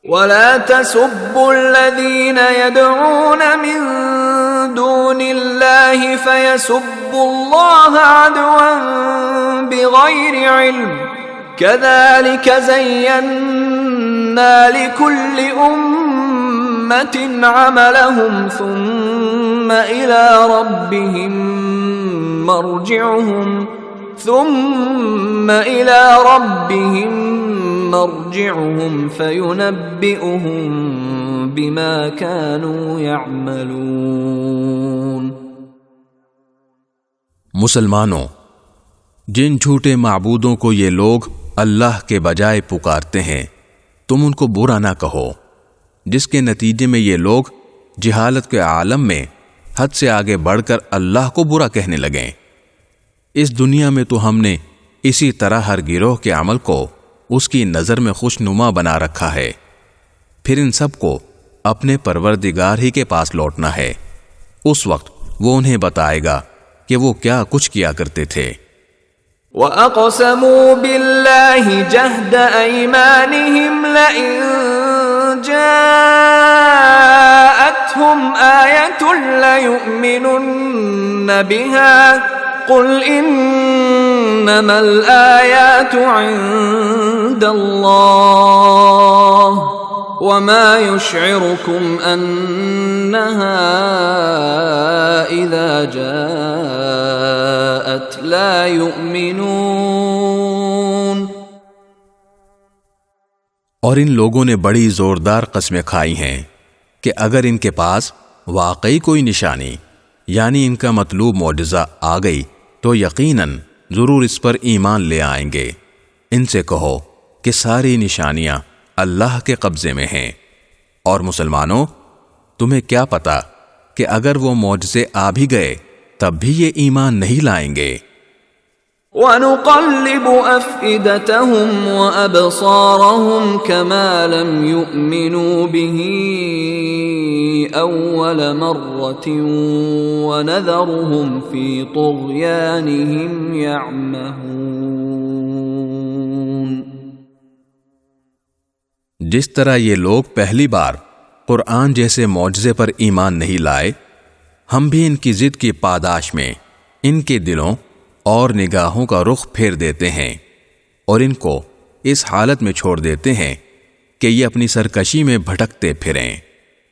ولا تسبوا الذين يدعون من دون الله فيسبوا الله عدوا بغير علم كذلك زينا لكل أمة عملهم ثم إلى ربهم مرجعهم فينبئهم بما كانوا يعملون۔ مسلمانوں، جن جھوٹے معبودوں کو یہ لوگ اللہ کے بجائے پکارتے ہیں تم ان کو برا نہ کہو، جس کے نتیجے میں یہ لوگ جہالت کے عالم میں حد سے آگے بڑھ کر اللہ کو برا کہنے لگیں۔ اس دنیا میں تو ہم نے اسی طرح ہر گروہ کے عمل کو اس کی نظر میں خوش نما بنا رکھا ہے، پھر ان سب کو اپنے پروردگار ہی کے پاس لوٹنا ہے، اس وقت وہ انہیں بتائے گا کہ وہ کیا کچھ کیا کرتے تھے۔ وَأَقْسَمُوا بِاللَّهِ جَهْدَ أَيْمَانِهِمْ لَئِن جَاءَتْهُمْ آيَةٌ لَيُؤْمِنُنَّ بِهَا قُلْ إِنَّمَا الْآيَاتُ عِندَ اللَّهِ وَمَا يُشْعِرُكُمْ أَنَّهَا إِذَا جَاءَتْ لَا يُؤْمِنُونَ۔ اور ان لوگوں نے بڑی زوردار قسمیں کھائی ہیں کہ اگر ان کے پاس واقعی کوئی نشانی یعنی ان کا مطلوب معجزہ آ گئی تو یقیناً ضرور اس پر ایمان لے آئیں گے۔ ان سے کہو کہ ساری نشانیاں اللہ کے قبضے میں ہیں، اور مسلمانوں تمہیں کیا پتا کہ اگر وہ معجزے آ بھی گئے تب بھی یہ ایمان نہیں لائیں گے۔ وَنُقَلِّبُ أَفْئِدَتَهُمْ وَأَبْصَارَهُمْ كَمَا لَمْ يُؤْمِنُوا بِهِ أَوَّلَ مَرَّةٍ وَنَذَرُهُمْ فِي طُغْيَانِهِمْ يَعْمَهُونَ۔ جس طرح یہ لوگ پہلی بار قرآن جیسے معجزے پر ایمان نہیں لائے، ہم بھی ان کی ضد کی پاداش میں ان کے دلوں اور نگاہوں کا رخ پھیر دیتے ہیں اور ان کو اس حالت میں چھوڑ دیتے ہیں کہ یہ اپنی سرکشی میں بھٹکتے پھریں۔